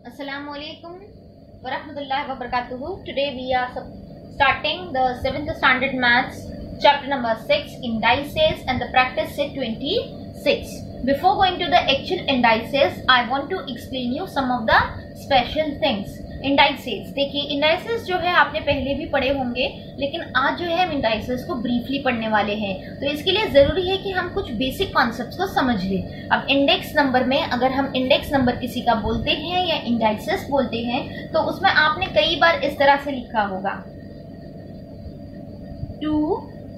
Assalamu alaikum wa rahmatullahi wa barakatuhu. Today we are starting the 7th standard maths chapter number 6 indices and the practice set 26. Before going to the actual indices, I want to explain you some of the special things. Indices देखिए, indices जो है आपने पहले भी पढ़े होंगे, लेकिन आज जो है हम इंडाइसेस को ब्रीफली पढ़ने वाले हैं। तो इसके लिए जरूरी है कि हम कुछ बेसिक कॉन्सेप्ट्स को समझ लें। अब इंडेक्स नंबर में अगर हम इंडेक्स नंबर किसी का बोलते हैं या इंडाइसेस बोलते हैं तो उसमें आपने कई बार इस तरह से लिखा होगा 2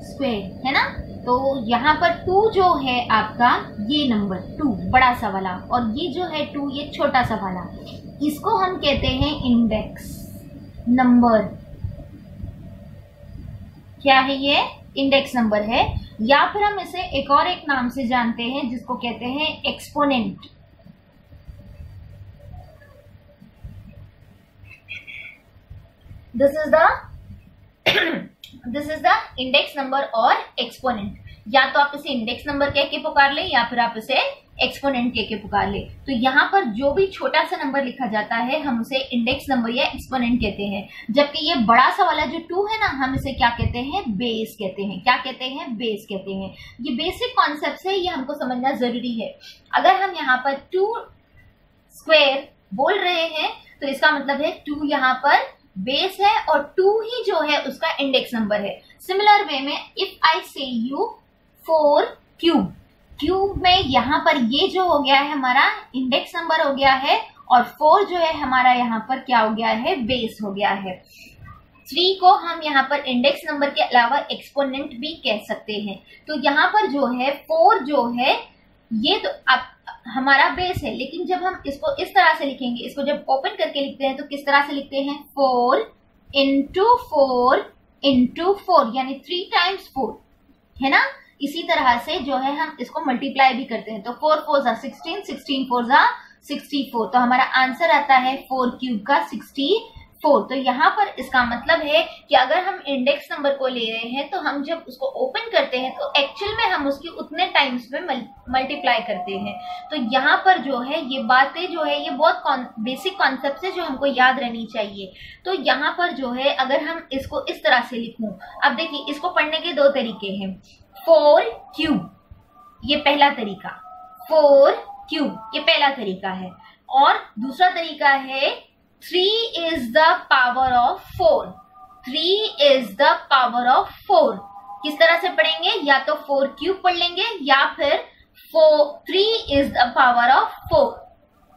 स्क्वायर, है ना। तो यहाँ पर 2 जो है आपका ये नंबर 2 बड़ा सा वाला, और ये जो है 2 ये छोटा सा वाला, इसको हम कहते हैं इंडेक्स नंबर। क्या है ये? इंडेक्स नंबर है, या फिर हम इसे एक और एक नाम से जानते हैं जिसको कहते हैं exponent. This is the index number और एक्सपोनेंट। या तो आप इसे इंडेक्स नंबर कह के पुकार ले या फिर आप इसे एक्सपोनेंट कह के पुकार ले। तो यहाँ पर जो भी छोटा सा नंबर लिखा जाता है हम उसे इंडेक्स नंबर या एक्सपोनेंट कहते हैं, जबकि ये बड़ा सा वाला जो 2 है ना, हम इसे क्या कहते हैं? बेस कहते हैं। क्या कहते हैं? बेस कहते हैं। ये बेसिक कॉन्सेप्ट है, ये हमको समझना जरूरी है। अगर हम यहाँ पर 2 स्क्वायर बोल रहे हैं तो इसका मतलब है 2 यहाँ पर बेस है और 2 ही जो है उसका इंडेक्स नंबर है। सिमिलर वे में इफ आई से यू 4 क्यूब, क्यूब में यहाँ पर ये जो हो गया है हमारा इंडेक्स नंबर हो गया है, और 4 जो है हमारा यहाँ पर क्या हो गया है? बेस हो गया है। 3 को हम यहाँ पर इंडेक्स नंबर के अलावा एक्सपोनेंट भी कह सकते हैं। तो यहाँ पर जो है 4 जो है ये तो अब हमारा बेस है, लेकिन जब हम इसको इस तरह से लिखेंगे, इसको जब ओपन करके लिखते हैं तो किस तरह से लिखते हैं? 4 इंटू 4 इंटू 4, यानी 3 टाइम्स 4, है ना। इसी तरह से जो है हम इसको मल्टीप्लाई भी करते हैं, तो 4 4 जा 16, 16 4 जा 64। तो हमारा आंसर आता है 4 क्यूब का 64। तो यहाँ पर इसका मतलब है कि अगर हम इंडेक्स नंबर को ले रहे हैं तो हम जब उसको ओपन करते हैं तो एक्चुअल में हम उसकी उतने टाइम्स में मल्टीप्लाई करते हैं। तो यहाँ पर जो है ये बातें जो है ये बहुत बेसिक कॉन्सेप्ट है जो हमको याद रहनी चाहिए। तो यहाँ पर जो है अगर हम इसको इस तरह से लिखूं, अब देखिए इसको पढ़ने के 2 तरीके हैं। 4 क्यूब ये पहला तरीका, 4 क्यूब ये पहला तरीका है, और दूसरा तरीका है 3 is the power of 4, 3 is the power of 4। किस तरह से पढ़ेंगे? या तो 4 क्यूब पढ़ लेंगे या फिर 3 is the power of 4,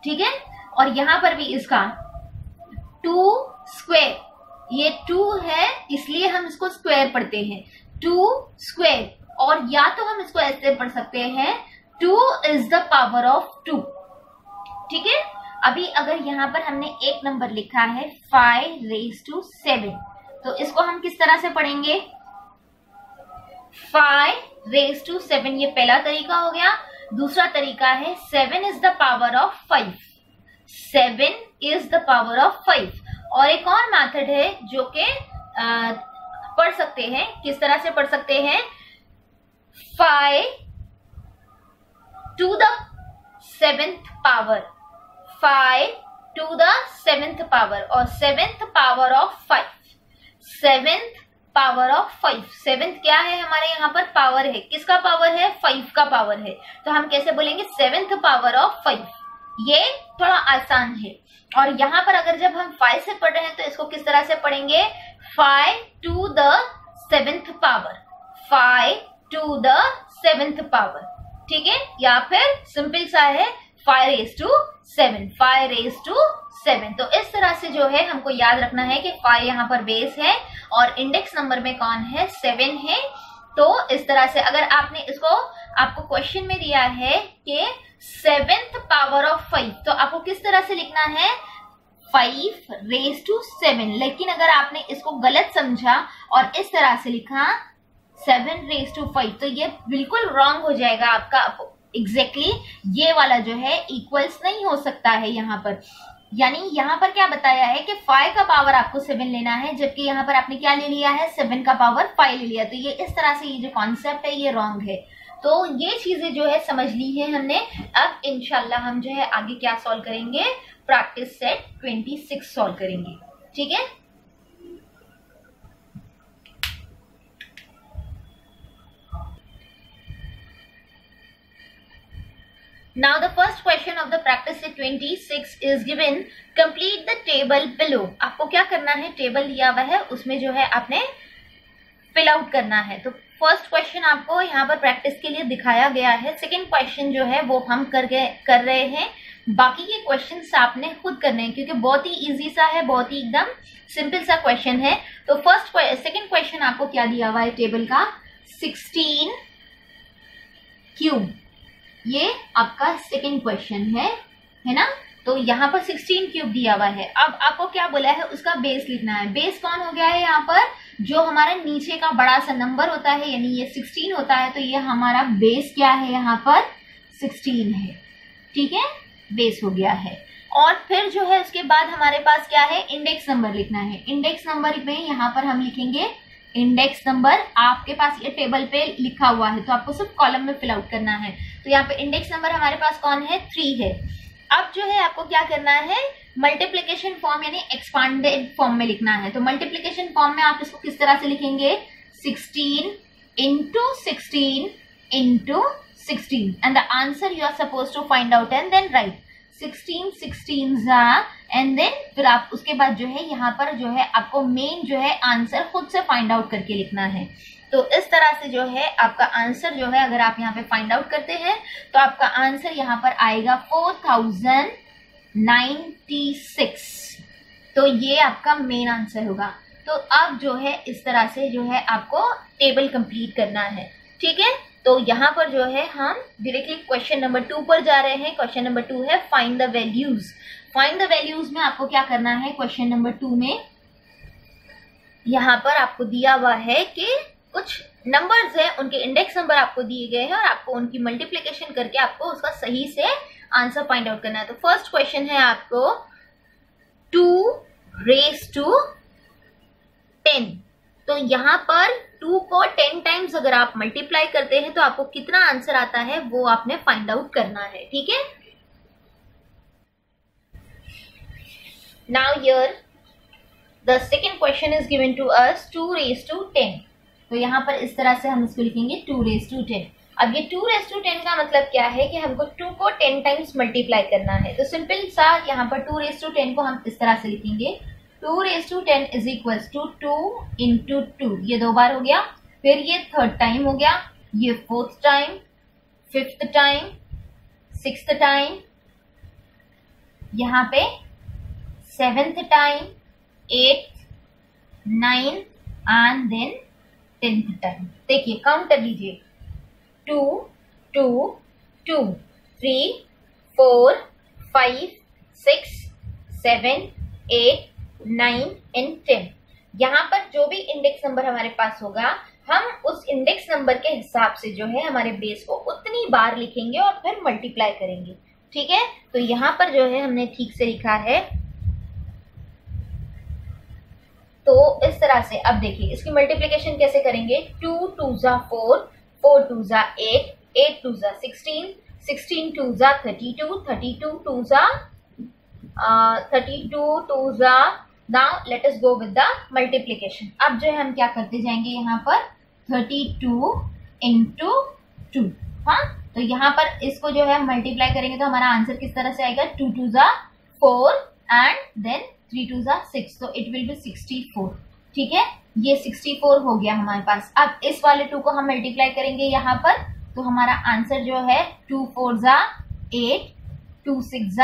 ठीक है। और यहां पर भी इसका 2 स्क्वायर, ये 2 है इसलिए हम इसको स्क्वायर पढ़ते हैं, 2 स्क्वायर। और या तो हम इसको ऐसे पढ़ सकते हैं 2 is the power of 2, ठीक है। अभी अगर यहाँ पर हमने एक नंबर लिखा है 5 raised to 7, तो इसको हम किस तरह से पढ़ेंगे? 5 raised to 7 ये पहला तरीका हो गया। दूसरा तरीका है 7 is the power of 5, 7 is the power of 5। और एक और मेथड है जो कि पढ़ सकते हैं, किस तरह से पढ़ सकते हैं? 5 to the 7th power, 5 to the 7th power, और 7th power of 5, 7th power of 5। 7th क्या है? हमारे यहाँ पर पावर है, किसका पावर है? 5 का पावर है। तो हम कैसे बोलेंगे? 7th power of 5। ये थोड़ा आसान है। और यहाँ पर अगर जब हम 5 से पढ़ रहे हैं तो इसको किस तरह से पढ़ेंगे? 5 to the 7th power, 5 to the 7th power, ठीक है। या फिर सिंपल सा है 5 raised to 7, 5 raised to 7। तो इस तरह से जो है हमको याद रखना है कि 5 यहाँ पर बेस है और इंडेक्स नंबर में कौन है? 7 है। तो इस तरह से अगर आपने इसको आपको क्वेश्चन में दिया है कि 7th power of 5, तो आपको किस तरह से लिखना है? 5 raised to 7। लेकिन अगर आपने इसको गलत समझा और इस तरह से लिखा 7 raised to 5, तो ये बिल्कुल रॉन्ग हो जाएगा आपका। एग्जैक्टली ये वाला जो है इक्वल्स नहीं हो सकता है यहाँ पर। यानी यहाँ पर क्या बताया है कि 5 का पावर आपको 7 लेना है, जबकि यहाँ पर आपने क्या ले लिया है, 7 का पावर 5 ले लिया। तो ये इस तरह से ये जो कॉन्सेप्ट है ये रॉन्ग है। तो ये चीजें जो है समझ ली है हमने। अब इंशाल्लाह हम जो है आगे क्या सॉल्व करेंगे, प्रैक्टिस सेट 26 सॉल्व करेंगे, ठीक है। Now the first question of the practice set 26 is given. Complete the table below. आपको क्या करना है, टेबल दिया हुआ है उसमें जो है आपने फिल आउट करना है। तो फर्स्ट क्वेश्चन आपको यहाँ पर प्रैक्टिस के लिए दिखाया गया है। सेकंड क्वेश्चन जो है वो हम कर रहे हैं। बाकी के क्वेश्चंस आपने खुद करने हैं क्योंकि बहुत ही इजी सा है, बहुत ही एकदम सिंपल सा क्वेश्चन है। तो सेकंड क्वेश्चन आपको क्या दिया हुआ है टेबल का, 16 क्यूब, ये आपका सेकंड क्वेश्चन है ना। तो यहाँ पर 16 क्यूब दिया हुआ है। अब आपको क्या बोला है, उसका बेस लिखना है। बेस कौन हो गया है, यहाँ पर जो हमारा नीचे का बड़ा सा नंबर होता है, यानी ये 16 होता है, तो ये हमारा बेस क्या है, यहाँ पर 16 है, ठीक है, बेस हो गया है। और फिर जो है उसके बाद हमारे पास क्या है, इंडेक्स नंबर लिखना है। इंडेक्स नंबर में यहाँ पर हम लिखेंगे इंडेक्स नंबर। आपके पास ये टेबल पे लिखा हुआ है तो आपको सिर्फ कॉलम में फिल आउट करना है। तो यहाँ पे इंडेक्स नंबर हमारे पास कौन है, 3 है। अब जो है आपको क्या करना है, मल्टीप्लिकेशन फॉर्म यानी एक्सपांडेड फॉर्म में लिखना है। तो मल्टीप्लिकेशन फॉर्म में आप इसको किस तरह से लिखेंगे, 16 into 16 into 16 and the answer you are supposed to find out and then write 16 16s and then फिर आप उसके बाद जो है यहाँ पर जो है आपको मेन जो है आंसर खुद से फाइंड आउट करके लिखना है। तो इस तरह से जो है आपका आंसर जो है अगर आप यहाँ पे फाइंड आउट करते हैं तो आपका आंसर यहाँ पर आएगा 4096। तो ये आपका मेन आंसर होगा। तो अब जो है इस तरह से जो है आपको टेबल कंप्लीट करना है, ठीक है। तो यहाँ पर जो है हम डायरेक्टली क्वेश्चन नंबर 2 पर जा रहे हैं। क्वेश्चन नंबर 2 है find the values. Find the values में आपको क्या करना है, क्वेश्चन नंबर 2 में यहाँ पर आपको दिया हुआ है कि कुछ नंबर्स है, उनके इंडेक्स नंबर आपको दिए गए हैं और आपको उनकी मल्टीप्लिकेशन करके आपको उसका सही से आंसर फाइंड आउट करना है। तो फर्स्ट क्वेश्चन है आपको 2 raised to 10। तो यहाँ पर 2 को 10 टाइम्स अगर आप मल्टीप्लाई करते हैं तो आपको कितना आंसर आता है वो आपने फाइंड आउट करना है, ठीक है। Now here the second question is given to us 2 raised to 10। तो यहाँ पर इस तरह से हम इसको लिखेंगे 2 raised to 10। अब ये 2 raised to 10 का मतलब क्या है कि हमको 2 को 10 टाइम्स मल्टीप्लाई करना है। तो सिंपल सा यहाँ पर 2 raised to 10 को हम इस तरह से लिखेंगे 2 raised to 10 is equals to 2 into 2। ये 2 बार हो गया, फिर ये थर्ड टाइम हो गया, ये fourth time, fifth time, sixth time, यहाँ पे seventh time, 8th, 9th and then 10th time. देखिए काउंट कर लीजिए, 2 2 2 3 4 5 6 7 8 9 एंड 10। यहाँ पर जो भी इंडेक्स नंबर हमारे पास होगा हम उस इंडेक्स नंबर के हिसाब से जो है हमारे बेस को उतनी बार लिखेंगे और फिर मल्टीप्लाई करेंगे, ठीक है। तो यहाँ पर जो है हमने ठीक से लिखा है। तो इस तरह से अब देखिए इसकी मल्टीप्लिकेशन कैसे करेंगे, 2 2s 4, 4 2s 8, 8 2s 16, 16 2s 32, 32 2s 32 2s। Now let us go with the multiplication. अब जो है हम क्या करते जाएंगे, यहाँ पर 32 into 2। हाँ, तो यहाँ पर इसको जो है मल्टीप्लाई करेंगे तो हमारा आंसर किस तरह से आएगा, 2 2s 4 एंड देन 3 2s 6, तो इट विल बी 64, ठीक है। ये 64 हो गया हमारे पास। अब इस वाले 2 को हम मल्टीप्लाई करेंगे यहाँ पर, तो हमारा आंसर जो है 2 4s 8, 2 6s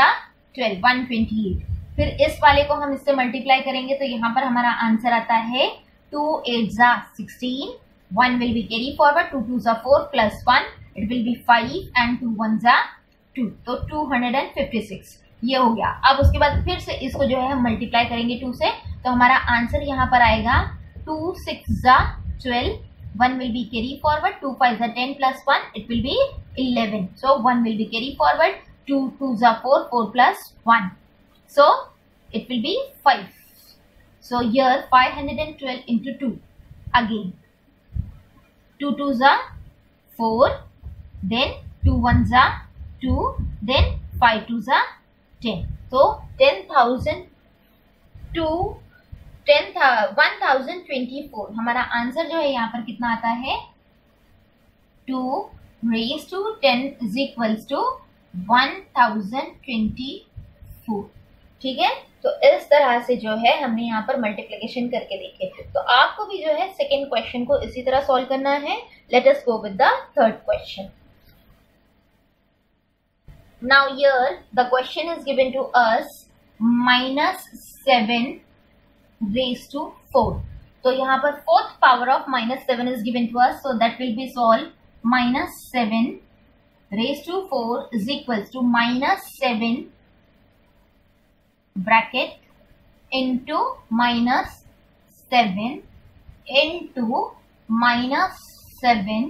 12, 128। फिर इस वाले को हम इससे मल्टीप्लाई करेंगे तो यहाँ पर हमारा आंसर आता है 2 8s 16, 1 will be carry forward, 2 2s 4 plus 1, it will be 5 and 2 1s 2, तो 256 ये हो गया। अब उसके बाद फिर से इसको जो है हम मल्टीप्लाई करेंगे 2 से, तो हमारा आंसर यहाँ पर आएगा 2 6s 12, 1 will be carry forward, 2 5s 10 plus 1, it will be 11, so 1 will be carry forward, 2 2s 4, 4 plus 1, So it will be 5. So here 512 into 2. Again 2 2s are 4, then 2 1s are 2, then 5 2s are 10. So 1024 हमारा answer जो है यहाँ पर कितना आता है 2 raised to 10 is equals to 1024. ठीक है, तो इस तरह से जो है हमने यहाँ पर मल्टीप्लिकेशन करके देखे। तो आपको भी जो है सेकेंड क्वेश्चन को इसी तरह सॉल्व करना है। Let us go with the third question. Now here the question is given to us -7 raised to 4. तो यहाँ पर fourth power of -7 is given to us, so that will be solve -7 raised to 4 is equals to -7 bracket into -7 into -7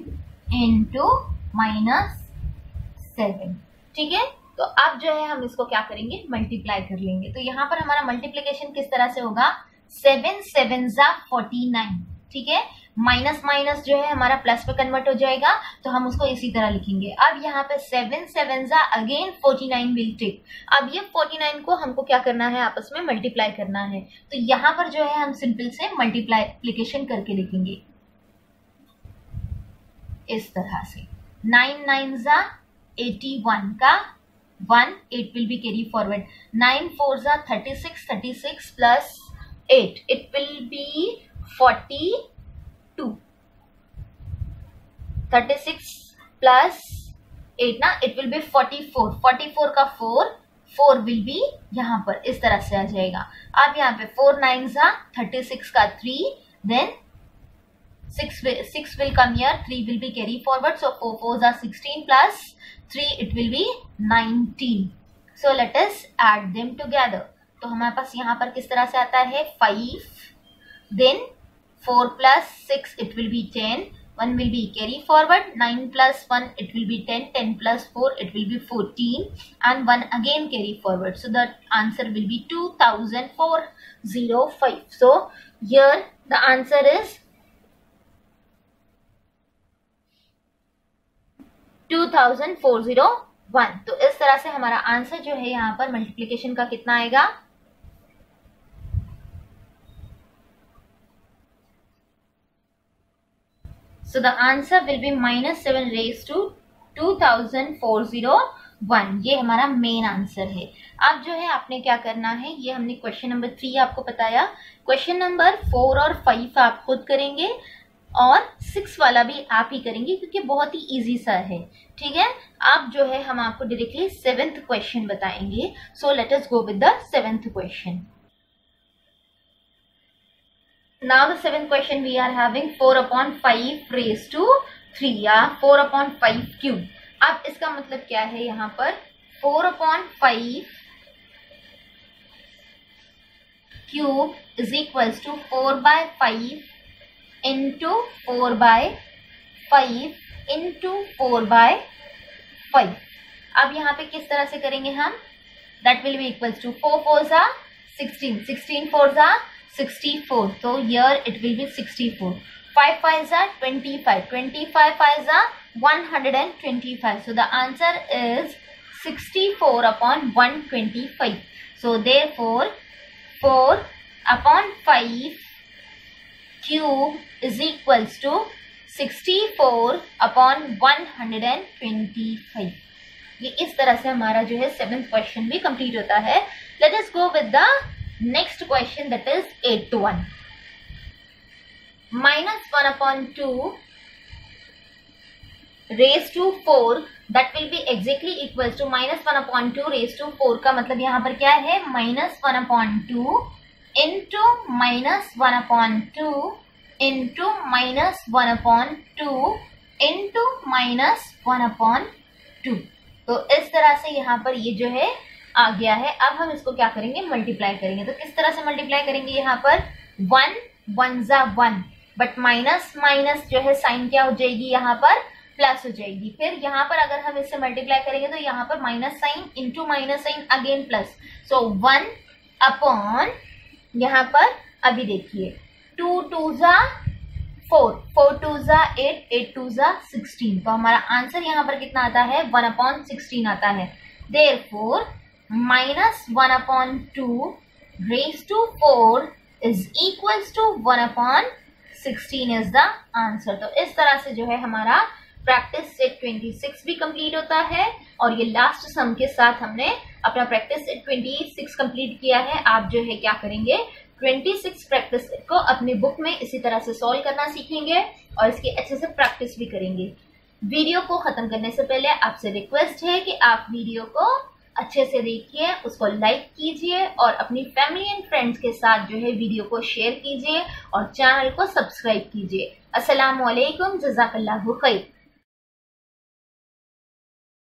into -7। ठीक है, तो अब जो है हम इसको क्या करेंगे, मल्टीप्लाई कर लेंगे। तो यहाँ पर हमारा मल्टीप्लिकेशन किस तरह से होगा, 7 7s are 49। ठीक है, माइनस माइनस जो है हमारा प्लस पे कन्वर्ट हो जाएगा, तो हम उसको इसी तरह लिखेंगे। अब यहाँ पे 7 7s are again 49 will take. अब ये 49 को हमको क्या करना है, आपस में मल्टीप्लाई करना है। तो यहाँ पर जो है हम सिंपल से मल्टीप्लिकेशन करके लिखेंगे इस तरह से। 9 9s are 81 का 1, 8 will be carry forward। 9 4s are 36, 36 plus 8, it will be 42। 36 plus 8 ना, it will be 44। 44 का 4, 4 will be यहाँ पर इस तरह से आ जाएगा। अब यहाँ पे 4 9s are 36 का 3, then 6 will come here, 3 will be carry forward, so 4 4s are 16 plus 3, it will be 19। So let us add them together। तो हमारे पास यहाँ पर किस तरह से आता है 5, then 4 plus 6 it will be 10, 1 will be carry forward, 9 plus 1 it will be 10, 10 plus 4 it will be 14, and 1 again carry forward, so the answer will be 2405। So here the answer is 2401। तो इस तरह से हमारा answer जो है यहाँ पर multiplication का कितना आएगा, so the answer will be -7 raised to 2401। ये हमारा मेन आंसर है। अब जो है आपने क्या करना है, ये हमने क्वेश्चन नंबर 3 आपको बताया, क्वेश्चन नंबर 4 और 5 आप खुद करेंगे और 6 वाला भी आप ही करेंगे क्योंकि बहुत ही इजी सा है। ठीक है, अब जो है हम आपको डायरेक्टली 7th क्वेश्चन बताएंगे। So let us go with the 7th question. Now the 7th question we are having 4/5 raised to 3 या 4/5 cube। अब इसका मतलब क्या है, यहाँ पर 4/5 cube is equals to 4/5 into 4/5 into 4/5। अब यहाँ पे किस तरह से करेंगे हम, that will be equals to 4 4s are 16, 16 4s are 64, so here it will be 64। 5 5s are 25, 25 5s are 125, so the answer is 64/125। so therefore 4/5 cube is equals to 64/125। ये इस तरह से हमारा जो है 7th क्वेश्चन भी कंप्लीट होता है। Let us go with the next question, that is 8th one। -1/2 raised to 4, that will be exactly equals to -1/2 raised to 4 का मतलब यहाँ पर क्या है, -1/2 into -1/2 into -1/2 into -1/2। तो इस तरह से यहाँ पर ये जो है आ गया है। अब हम इसको क्या करेंगे, मल्टीप्लाई करेंगे। तो किस तरह से मल्टीप्लाई करेंगे, यहाँ पर 1 1s are 1, but minus minus जो है साइन क्या हो जाएगी, यहाँ पर प्लस हो जाएगी। फिर यहाँ पर अगर हम इससे मल्टीप्लाई करेंगे तो यहाँ पर minus sign into minus sign again plus, so 1 upon यहाँ पर अभी देखिए 2 2 जा 4, 4 2 जा 8, 8 2 जा 16, तो हमारा आंसर यहाँ पर कितना आता है 1/16 आता है। Therefore minus 1/2 raise to 4 is equals to 1/16 is the answer. तो इस तरह से जो है हमारा प्रैक्टिस सेट 26 भी कंप्लीट होता है और ये लास्ट सम के साथ हमने अपना प्रैक्टिस सेट 26 कंप्लीट किया है। आप जो है क्या करेंगे 26 प्रैक्टिस सेट को अपनी बुक में इसी तरह से सॉल्व करना सीखेंगे और इसकी अच्छे से प्रैक्टिस भी करेंगे। वीडियो को खत्म करने से पहले आपसे रिक्वेस्ट है कि आप वीडियो को अच्छे से देखिए, उसको लाइक कीजिए और अपनी फैमिली एंड फ्रेंड्स के साथ जो है वीडियो को शेयर कीजिए और चैनल को सब्सक्राइब कीजिए। अस्सलाम वालेकुम, जज़ाकल्लाहु खैर।